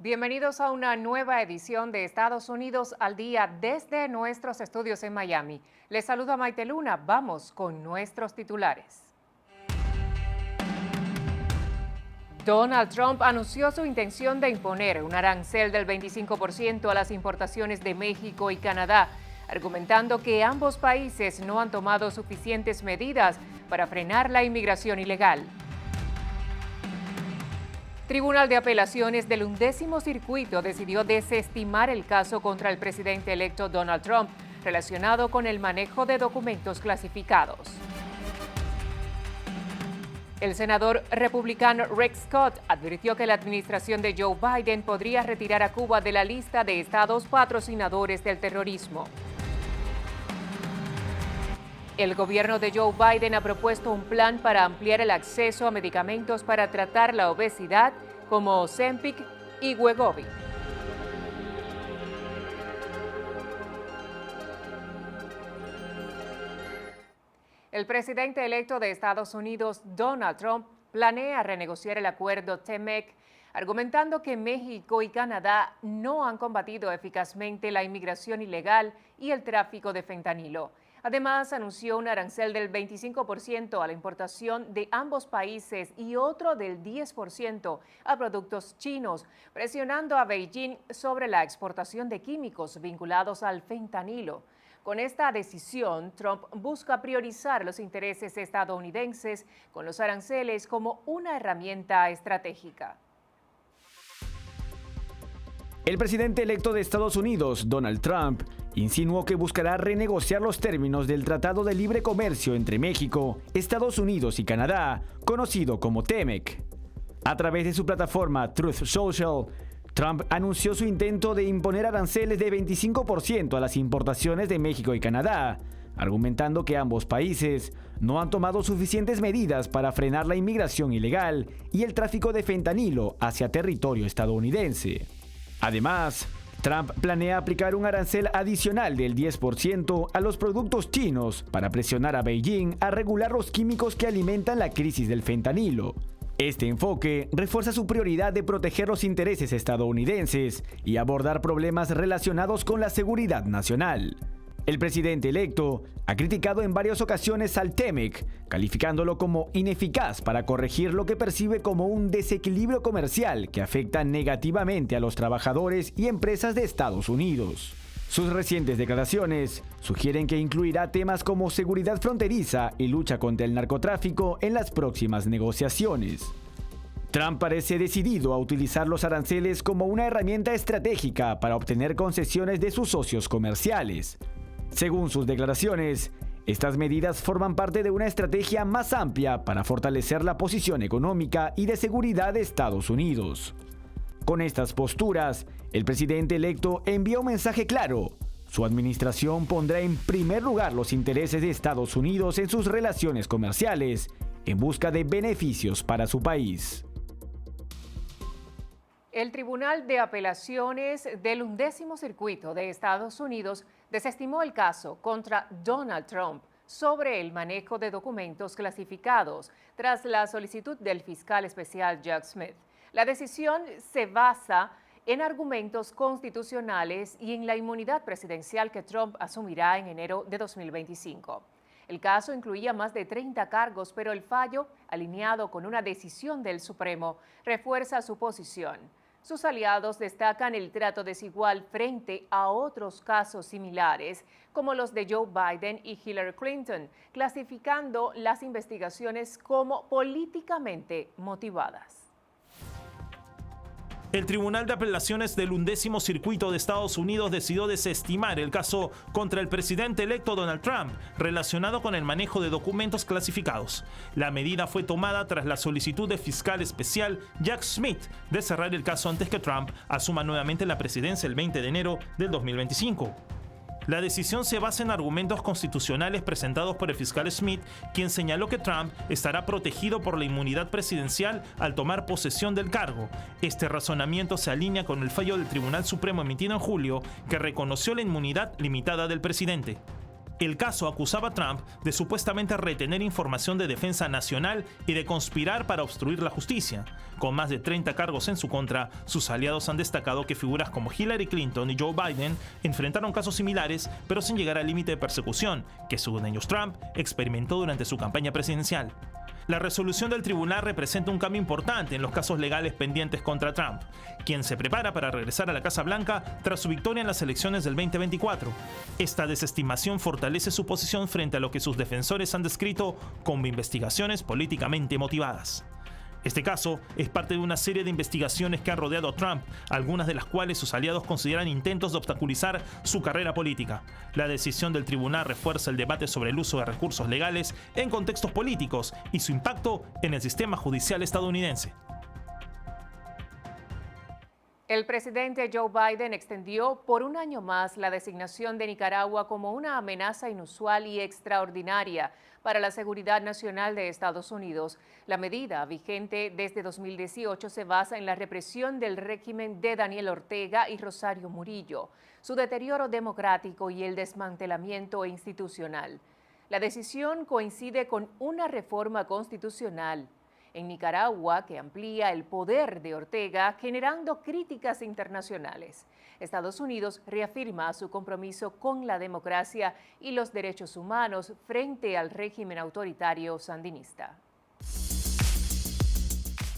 Bienvenidos a una nueva edición de Estados Unidos al Día desde nuestros estudios en Miami. Les saluda Maite Luna. Vamos con nuestros titulares. Donald Trump anunció su intención de imponer un arancel del 25% a las importaciones de México y Canadá, argumentando que ambos países no han tomado suficientes medidas para frenar la inmigración ilegal. Tribunal de Apelaciones del 11º Circuito decidió desestimar el caso contra el presidente electo Donald Trump relacionado con el manejo de documentos clasificados. El senador republicano Rick Scott advirtió que la administración de Joe Biden podría retirar a Cuba de la lista de estados patrocinadores del terrorismo. El gobierno de Joe Biden ha propuesto un plan para ampliar el acceso a medicamentos para tratar la obesidad como Ozempic y Wegovy. El presidente electo de Estados Unidos, Donald Trump, planea renegociar el acuerdo TEMEC, argumentando que México y Canadá no han combatido eficazmente la inmigración ilegal y el tráfico de fentanilo. Además, anunció un arancel del 25% a la importación de ambos países y otro del 10% a productos chinos, presionando a Beijing sobre la exportación de químicos vinculados al fentanilo. Con esta decisión, Trump busca priorizar los intereses estadounidenses con los aranceles como una herramienta estratégica. El presidente electo de Estados Unidos, Donald Trump, insinuó que buscará renegociar los términos del Tratado de Libre Comercio entre México, Estados Unidos y Canadá, conocido como TEMEC. A través de su plataforma Truth Social, Trump anunció su intento de imponer aranceles de 25% a las importaciones de México y Canadá, argumentando que ambos países no han tomado suficientes medidas para frenar la inmigración ilegal y el tráfico de fentanilo hacia territorio estadounidense. Además, Trump planea aplicar un arancel adicional del 10% a los productos chinos para presionar a Beijing a regular los químicos que alimentan la crisis del fentanilo. Este enfoque refuerza su prioridad de proteger los intereses estadounidenses y abordar problemas relacionados con la seguridad nacional. El presidente electo ha criticado en varias ocasiones al TEMEC, calificándolo como ineficaz para corregir lo que percibe como un desequilibrio comercial que afecta negativamente a los trabajadores y empresas de Estados Unidos. Sus recientes declaraciones sugieren que incluirá temas como seguridad fronteriza y lucha contra el narcotráfico en las próximas negociaciones. Trump parece decidido a utilizar los aranceles como una herramienta estratégica para obtener concesiones de sus socios comerciales. Según sus declaraciones, estas medidas forman parte de una estrategia más amplia para fortalecer la posición económica y de seguridad de Estados Unidos. Con estas posturas, el presidente electo envía un mensaje claro. Su administración pondrá en primer lugar los intereses de Estados Unidos en sus relaciones comerciales, en busca de beneficios para su país. El Tribunal de Apelaciones del 11º Circuito de Estados Unidos desestimó el caso contra Donald Trump sobre el manejo de documentos clasificados tras la solicitud del fiscal especial Jack Smith. La decisión se basa en argumentos constitucionales y en la inmunidad presidencial que Trump asumirá en enero de 2025. El caso incluía más de 30 cargos, pero el fallo, alineado con una decisión del Supremo, refuerza su posición. Sus aliados destacan el trato desigual frente a otros casos similares, como los de Joe Biden y Hillary Clinton, clasificando las investigaciones como políticamente motivadas. El Tribunal de Apelaciones del 11º Circuito de Estados Unidos decidió desestimar el caso contra el presidente electo Donald Trump relacionado con el manejo de documentos clasificados. La medida fue tomada tras la solicitud del fiscal especial Jack Smith de cerrar el caso antes que Trump asuma nuevamente la presidencia el 20 de enero del 2025. La decisión se basa en argumentos constitucionales presentados por el fiscal Smith, quien señaló que Trump estará protegido por la inmunidad presidencial al tomar posesión del cargo. Este razonamiento se alinea con el fallo del Tribunal Supremo emitido en julio, que reconoció la inmunidad limitada del presidente. El caso acusaba a Trump de supuestamente retener información de defensa nacional y de conspirar para obstruir la justicia. Con más de 30 cargos en su contra, sus aliados han destacado que figuras como Hillary Clinton y Joe Biden enfrentaron casos similares, pero sin llegar al límite de persecución, que según ellos Trump experimentó durante su campaña presidencial. La resolución del tribunal representa un cambio importante en los casos legales pendientes contra Trump, quien se prepara para regresar a la Casa Blanca tras su victoria en las elecciones del 2024. Esta desestimación fortalece su posición frente a lo que sus defensores han descrito como investigaciones políticamente motivadas. Este caso es parte de una serie de investigaciones que han rodeado a Trump, algunas de las cuales sus aliados consideran intentos de obstaculizar su carrera política. La decisión del tribunal refuerza el debate sobre el uso de recursos legales en contextos políticos y su impacto en el sistema judicial estadounidense. El presidente Joe Biden extendió por un año más la designación de Nicaragua como una amenaza inusual y extraordinaria para la seguridad nacional de Estados Unidos. La medida, vigente desde 2018, se basa en la represión del régimen de Daniel Ortega y Rosario Murillo, su deterioro democrático y el desmantelamiento institucional. La decisión coincide con una reforma constitucional en Nicaragua que amplía el poder de Ortega, generando críticas internacionales. Estados Unidos reafirma su compromiso con la democracia y los derechos humanos frente al régimen autoritario sandinista.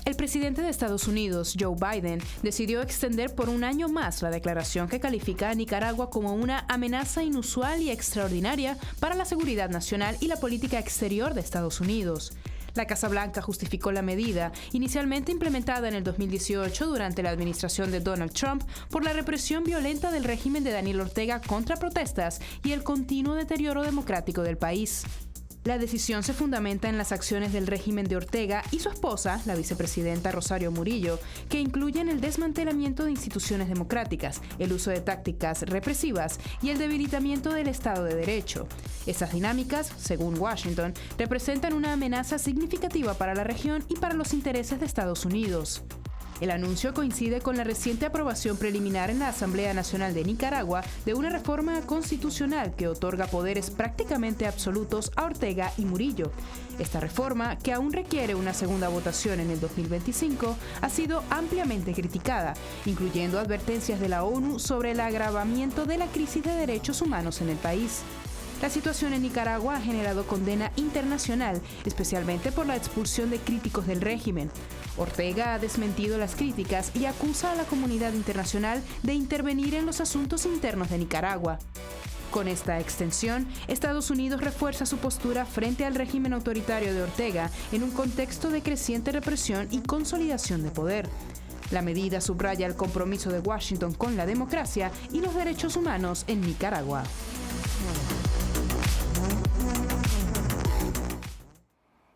El presidente de Estados Unidos, Joe Biden, decidió extender por un año más la declaración que califica a Nicaragua como una amenaza inusual y extraordinaria para la seguridad nacional y la política exterior de Estados Unidos. La Casa Blanca justificó la medida, inicialmente implementada en el 2018 durante la administración de Donald Trump, por la represión violenta del régimen de Daniel Ortega contra protestas y el continuo deterioro democrático del país. La decisión se fundamenta en las acciones del régimen de Ortega y su esposa, la vicepresidenta Rosario Murillo, que incluyen el desmantelamiento de instituciones democráticas, el uso de tácticas represivas y el debilitamiento del Estado de Derecho. Estas dinámicas, según Washington, representan una amenaza significativa para la región y para los intereses de Estados Unidos. El anuncio coincide con la reciente aprobación preliminar en la Asamblea Nacional de Nicaragua de una reforma constitucional que otorga poderes prácticamente absolutos a Ortega y Murillo. Esta reforma, que aún requiere una segunda votación en el 2025, ha sido ampliamente criticada, incluyendo advertencias de la ONU sobre el agravamiento de la crisis de derechos humanos en el país. La situación en Nicaragua ha generado condena internacional, especialmente por la expulsión de críticos del régimen. Ortega ha desmentido las críticas y acusa a la comunidad internacional de intervenir en los asuntos internos de Nicaragua. Con esta extensión, Estados Unidos refuerza su postura frente al régimen autoritario de Ortega en un contexto de creciente represión y consolidación de poder. La medida subraya el compromiso de Washington con la democracia y los derechos humanos en Nicaragua.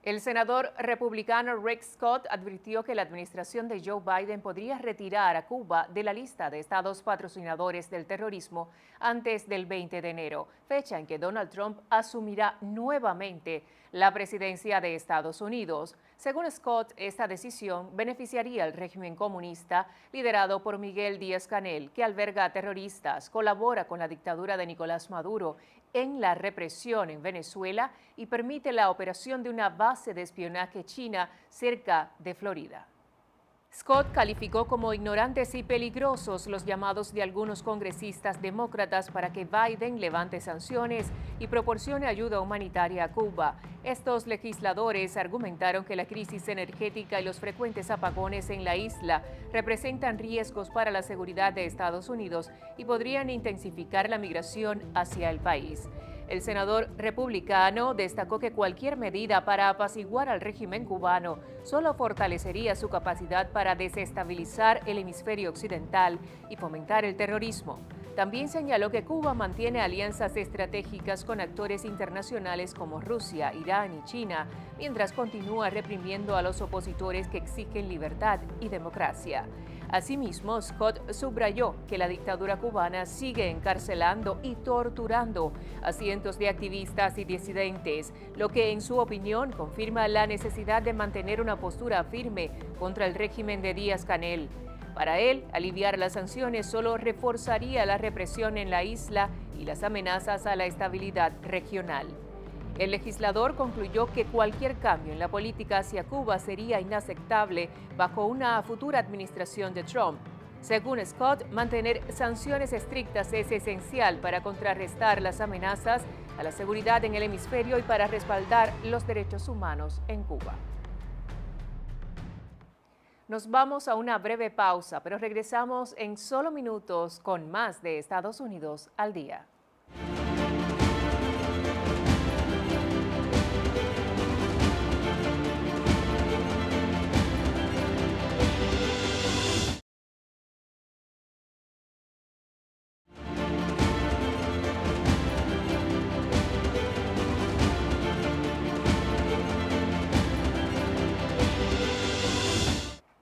El senador republicano Rick Scott advirtió que la administración de Joe Biden podría retirar a Cuba de la lista de estados patrocinadores del terrorismo antes del 20 de enero, fecha en que Donald Trump asumirá nuevamente la presidencia de Estados Unidos. Según Scott, esta decisión beneficiaría al régimen comunista liderado por Miguel Díaz-Canel, que alberga a terroristas, colabora con la dictadura de Nicolás Maduro en la represión en Venezuela y permite la operación de una base de espionaje china cerca de Florida. Scott calificó como ignorantes y peligrosos los llamados de algunos congresistas demócratas para que Biden levante sanciones y proporcione ayuda humanitaria a Cuba. Estos legisladores argumentaron que la crisis energética y los frecuentes apagones en la isla representan riesgos para la seguridad de Estados Unidos y podrían intensificar la migración hacia el país. El senador republicano destacó que cualquier medida para apaciguar al régimen cubano solo fortalecería su capacidad para desestabilizar el hemisferio occidental y fomentar el terrorismo. También señaló que Cuba mantiene alianzas estratégicas con actores internacionales como Rusia, Irán y China, mientras continúa reprimiendo a los opositores que exigen libertad y democracia. Asimismo, Scott subrayó que la dictadura cubana sigue encarcelando y torturando a cientos de activistas y disidentes, lo que en su opinión confirma la necesidad de mantener una postura firme contra el régimen de Díaz-Canel. Para él, aliviar las sanciones solo reforzaría la represión en la isla y las amenazas a la estabilidad regional. El legislador concluyó que cualquier cambio en la política hacia Cuba sería inaceptable bajo una futura administración de Trump. Según Scott, mantener sanciones estrictas es esencial para contrarrestar las amenazas a la seguridad en el hemisferio y para respaldar los derechos humanos en Cuba. Nos vamos a una breve pausa, pero regresamos en solo minutos con más de Estados Unidos al día.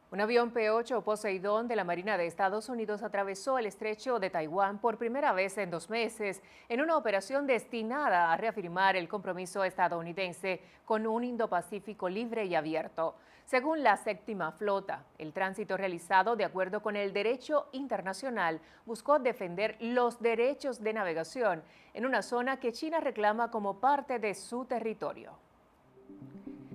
Un avión P-8 Poseidón de la Marina de Estados Unidos atravesó el estrecho de Taiwán por primera vez en 2 meses en una operación destinada a reafirmar el compromiso estadounidense con un Indo-Pacífico libre y abierto. Según la Séptima Flota, el tránsito realizado de acuerdo con el derecho internacional buscó defender los derechos de navegación en una zona que China reclama como parte de su territorio.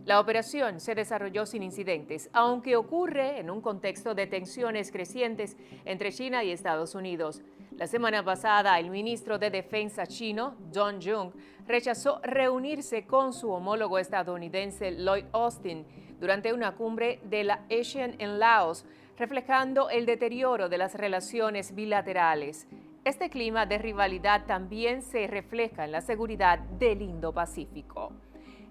La operación se desarrolló sin incidentes, aunque ocurre en un contexto de tensiones crecientes entre China y Estados Unidos. La semana pasada, el ministro de Defensa chino, Dong Jun, rechazó reunirse con su homólogo estadounidense Lloyd Austin durante una cumbre de la ASEAN en Laos, reflejando el deterioro de las relaciones bilaterales. Este clima de rivalidad también se refleja en la seguridad del Indo-Pacífico.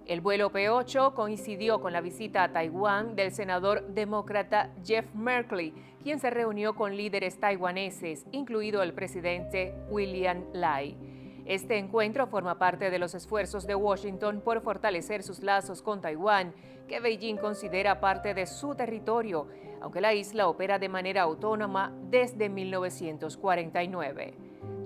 El vuelo P-8 coincidió con la visita a Taiwán del senador demócrata Jeff Merkley, quien se reunió con líderes taiwaneses, incluido el presidente William Lai. Este encuentro forma parte de los esfuerzos de Washington por fortalecer sus lazos con Taiwán, que Beijing considera parte de su territorio, aunque la isla opera de manera autónoma desde 1949.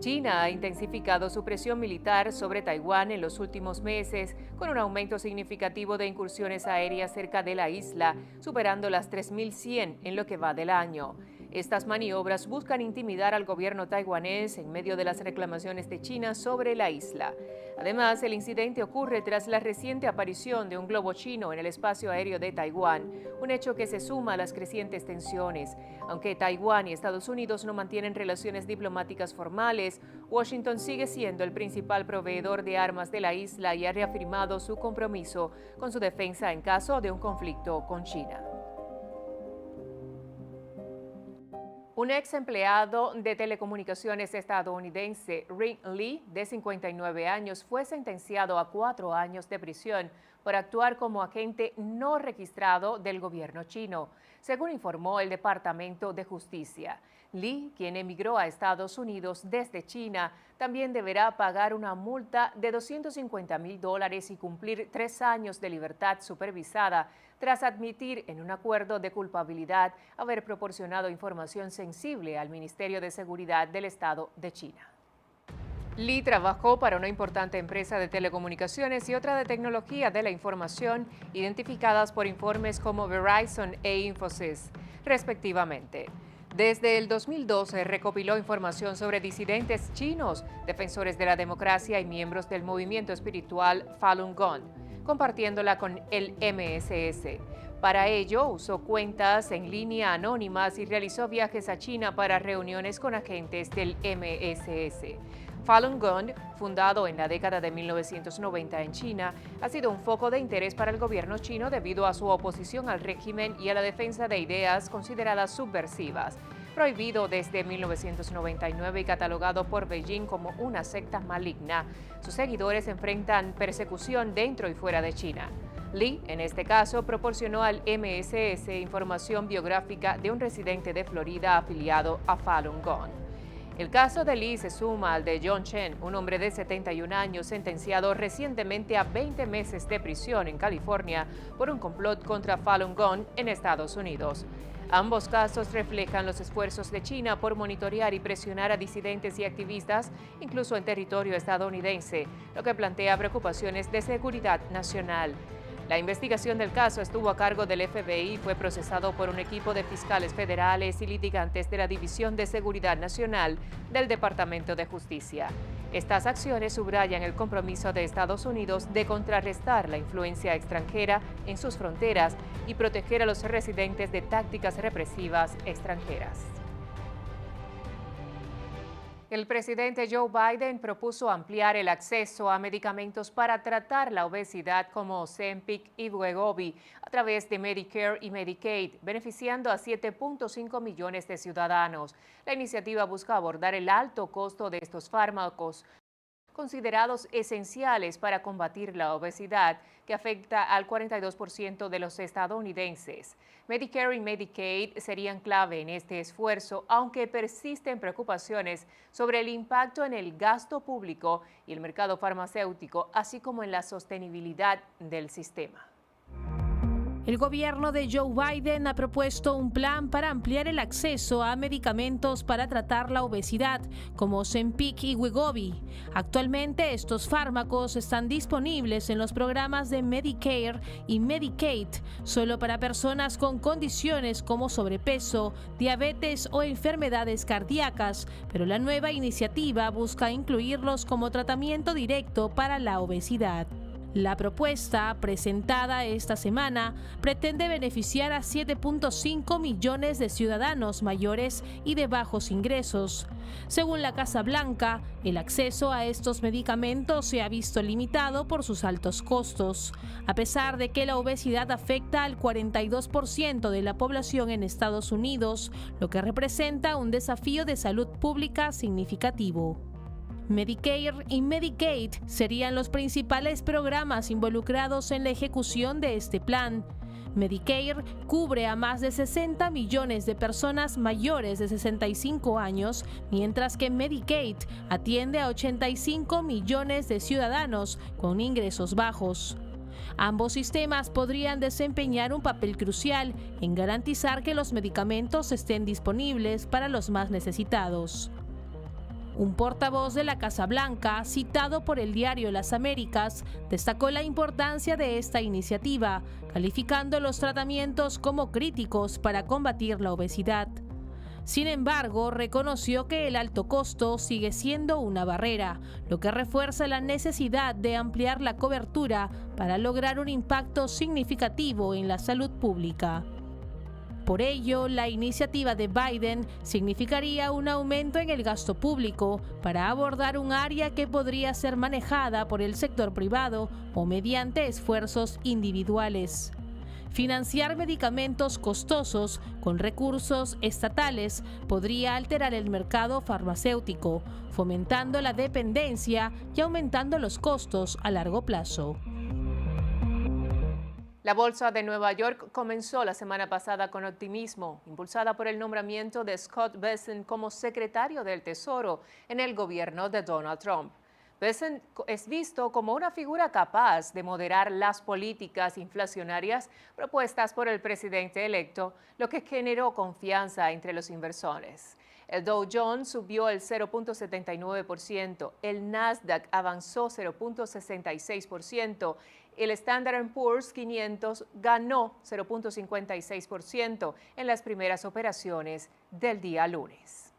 China ha intensificado su presión militar sobre Taiwán en los últimos meses, con un aumento significativo de incursiones aéreas cerca de la isla, superando las 3.100 en lo que va del año. Estas maniobras buscan intimidar al gobierno taiwanés en medio de las reclamaciones de China sobre la isla. Además, el incidente ocurre tras la reciente aparición de un globo chino en el espacio aéreo de Taiwán, un hecho que se suma a las crecientes tensiones. Aunque Taiwán y Estados Unidos no mantienen relaciones diplomáticas formales, Washington sigue siendo el principal proveedor de armas de la isla y ha reafirmado su compromiso con su defensa en caso de un conflicto con China. Un ex empleado de telecomunicaciones estadounidense, Rick Lee, de 59 años, fue sentenciado a 4 años de prisión por actuar como agente no registrado del gobierno chino, según informó el Departamento de Justicia. Lee, quien emigró a Estados Unidos desde China, también deberá pagar una multa de $250,000 y cumplir 3 años de libertad supervisada tras admitir en un acuerdo de culpabilidad haber proporcionado información sensible al Ministerio de Seguridad del Estado de China. Lee trabajó para una importante empresa de telecomunicaciones y otra de tecnología de la información, identificadas por informes como Verizon e Infosys, respectivamente. Desde el 2012 recopiló información sobre disidentes chinos, defensores de la democracia y miembros del movimiento espiritual Falun Gong, compartiéndola con el MSS. Para ello, usó cuentas en línea anónimas y realizó viajes a China para reuniones con agentes del MSS. Falun Gong, fundado en la década de 1990 en China, ha sido un foco de interés para el gobierno chino debido a su oposición al régimen y a la defensa de ideas consideradas subversivas. Prohibido desde 1999 y catalogado por Beijing como una secta maligna, sus seguidores enfrentan persecución dentro y fuera de China. Lee, en este caso, proporcionó al MSS información biográfica de un residente de Florida afiliado a Falun Gong. El caso de Lee se suma al de John Chen, un hombre de 71 años sentenciado recientemente a 20 meses de prisión en California por un complot contra Falun Gong en Estados Unidos. Ambos casos reflejan los esfuerzos de China por monitorear y presionar a disidentes y activistas, incluso en territorio estadounidense, lo que plantea preocupaciones de seguridad nacional. La investigación del caso estuvo a cargo del FBI y fue procesado por un equipo de fiscales federales y litigantes de la División de Seguridad Nacional del Departamento de Justicia. Estas acciones subrayan el compromiso de Estados Unidos de contrarrestar la influencia extranjera en sus fronteras y proteger a los residentes de tácticas represivas extranjeras. El presidente Joe Biden propuso ampliar el acceso a medicamentos para tratar la obesidad como Ozempic y Wegovy a través de Medicare y Medicaid, beneficiando a 7.5 millones de ciudadanos. La iniciativa busca abordar el alto costo de estos fármacos, considerados esenciales para combatir la obesidad, que afecta al 42% de los estadounidenses. Medicare y Medicaid serían clave en este esfuerzo, aunque persisten preocupaciones sobre el impacto en el gasto público y el mercado farmacéutico, así como en la sostenibilidad del sistema. El gobierno de Joe Biden ha propuesto un plan para ampliar el acceso a medicamentos para tratar la obesidad, como Ozempic y Wegovy. Actualmente, estos fármacos están disponibles en los programas de Medicare y Medicaid, solo para personas con condiciones como sobrepeso, diabetes o enfermedades cardíacas, pero la nueva iniciativa busca incluirlos como tratamiento directo para la obesidad. La propuesta, presentada esta semana, pretende beneficiar a 7.5 millones de ciudadanos mayores y de bajos ingresos. Según la Casa Blanca, el acceso a estos medicamentos se ha visto limitado por sus altos costos, a pesar de que la obesidad afecta al 42% de la población en Estados Unidos, lo que representa un desafío de salud pública significativo. Medicare y Medicaid serían los principales programas involucrados en la ejecución de este plan. Medicare cubre a más de 60 millones de personas mayores de 65 años, mientras que Medicaid atiende a 85 millones de ciudadanos con ingresos bajos. Ambos sistemas podrían desempeñar un papel crucial en garantizar que los medicamentos estén disponibles para los más necesitados. Un portavoz de la Casa Blanca, citado por el diario Las Américas, destacó la importancia de esta iniciativa, calificando los tratamientos como críticos para combatir la obesidad. Sin embargo, reconoció que el alto costo sigue siendo una barrera, lo que refuerza la necesidad de ampliar la cobertura para lograr un impacto significativo en la salud pública. Por ello, la iniciativa de Biden significaría un aumento en el gasto público para abordar un área que podría ser manejada por el sector privado o mediante esfuerzos individuales. Financiar medicamentos costosos con recursos estatales podría alterar el mercado farmacéutico, fomentando la dependencia y aumentando los costos a largo plazo. La Bolsa de Nueva York comenzó la semana pasada con optimismo, impulsada por el nombramiento de Scott Bessent como secretario del Tesoro en el gobierno de Donald Trump. Bessent es visto como una figura capaz de moderar las políticas inflacionarias propuestas por el presidente electo, lo que generó confianza entre los inversores. El Dow Jones subió el 0.79%, el Nasdaq avanzó 0.66%, el Standard & Poor's 500 ganó 0.56% en las primeras operaciones del día lunes.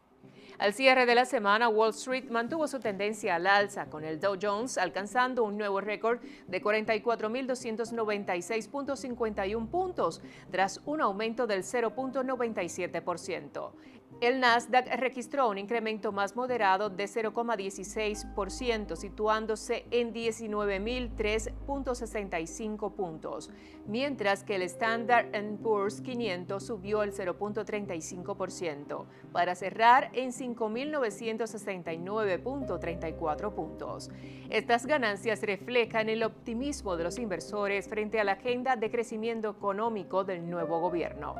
Al cierre de la semana, Wall Street mantuvo su tendencia al alza, con el Dow Jones alcanzando un nuevo récord de 44.296.51 puntos, tras un aumento del 0.97%. El Nasdaq registró un incremento más moderado de 0,16%, situándose en 19.003.65 puntos, mientras que el Standard & Poor's 500 subió el 0.35%, para cerrar en 5.969.34 puntos. Estas ganancias reflejan el optimismo de los inversores frente a la agenda de crecimiento económico del nuevo gobierno.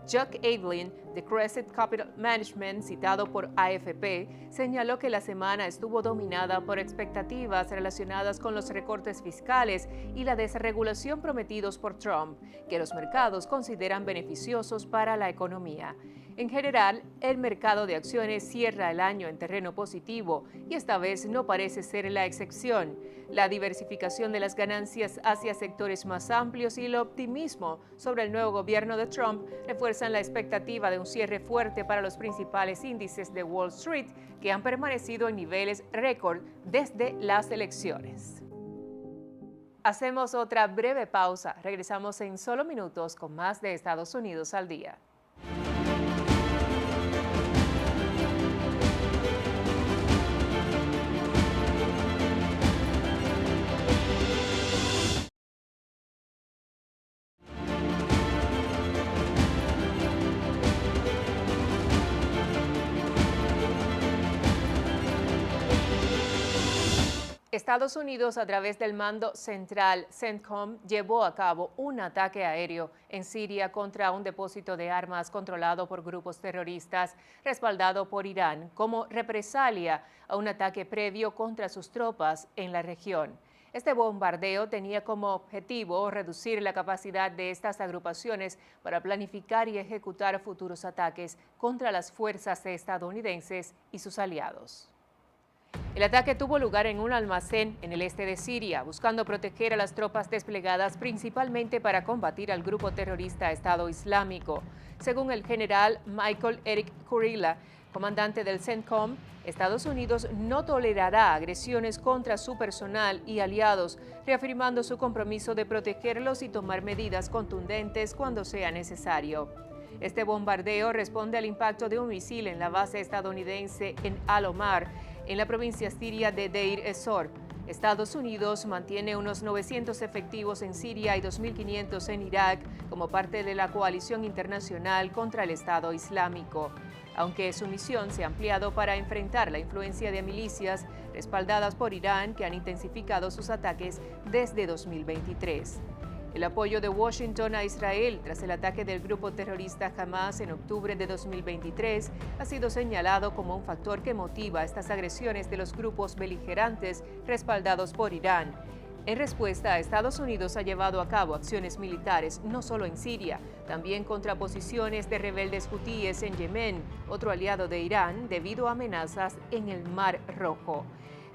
Chuck Evelyn, de Crescent Capital Management, citado por AFP, señaló que la semana estuvo dominada por expectativas relacionadas con los recortes fiscales y la desregulación prometidos por Trump, que los mercados consideran beneficiosos para la economía. En general, el mercado de acciones cierra el año en terreno positivo y esta vez no parece ser la excepción. La diversificación de las ganancias hacia sectores más amplios y el optimismo sobre el nuevo gobierno de Trump refuerzan la expectativa de un cierre fuerte para los principales índices de Wall Street, que han permanecido en niveles récord desde las elecciones. Hacemos otra breve pausa. Regresamos en solo minutos con más de Estados Unidos al día. Estados Unidos, a través del Mando Central CENTCOM, llevó a cabo un ataque aéreo en Siria contra un depósito de armas controlado por grupos terroristas respaldado por Irán como represalia a un ataque previo contra sus tropas en la región. Este bombardeo tenía como objetivo reducir la capacidad de estas agrupaciones para planificar y ejecutar futuros ataques contra las fuerzas estadounidenses y sus aliados. El ataque tuvo lugar en un almacén en el este de Siria, buscando proteger a las tropas desplegadas principalmente para combatir al grupo terrorista Estado Islámico. Según el general Michael Eric Kurilla, comandante del CENTCOM, Estados Unidos no tolerará agresiones contra su personal y aliados, reafirmando su compromiso de protegerlos y tomar medidas contundentes cuando sea necesario. Este bombardeo responde al impacto de un misil en la base estadounidense en Al-Omar, en la provincia siria de Deir ez-Zor. Estados Unidos mantiene unos 900 efectivos en Siria y 2.500 en Irak como parte de la coalición internacional contra el Estado Islámico, aunque su misión se ha ampliado para enfrentar la influencia de milicias respaldadas por Irán que han intensificado sus ataques desde 2023. El apoyo de Washington a Israel tras el ataque del grupo terrorista Hamas en octubre de 2023 ha sido señalado como un factor que motiva estas agresiones de los grupos beligerantes respaldados por Irán. En respuesta, Estados Unidos ha llevado a cabo acciones militares no solo en Siria, también contra posiciones de rebeldes hutíes en Yemen, otro aliado de Irán, debido a amenazas en el Mar Rojo.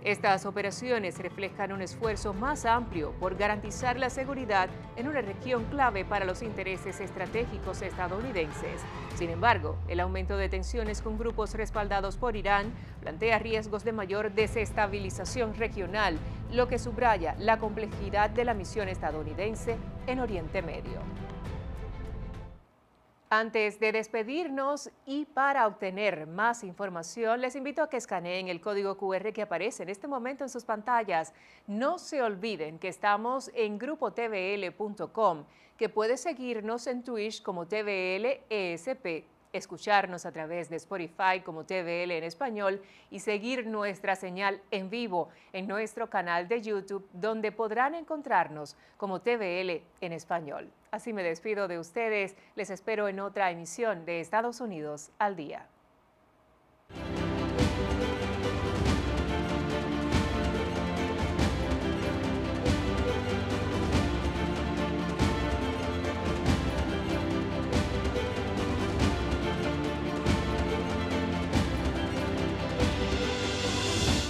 Estas operaciones reflejan un esfuerzo más amplio por garantizar la seguridad en una región clave para los intereses estratégicos estadounidenses. Sin embargo, el aumento de tensiones con grupos respaldados por Irán plantea riesgos de mayor desestabilización regional, lo que subraya la complejidad de la misión estadounidense en Oriente Medio. Antes de despedirnos y para obtener más información, les invito a que escaneen el código QR que aparece en este momento en sus pantallas. No se olviden que estamos en grupotvl.com, que puede seguirnos en Twitch como TVL-ESP, escucharnos a través de Spotify como TVL en español y seguir nuestra señal en vivo en nuestro canal de YouTube, donde podrán encontrarnos como TVL en español. Así me despido de ustedes, les espero en otra emisión de Estados Unidos al Día.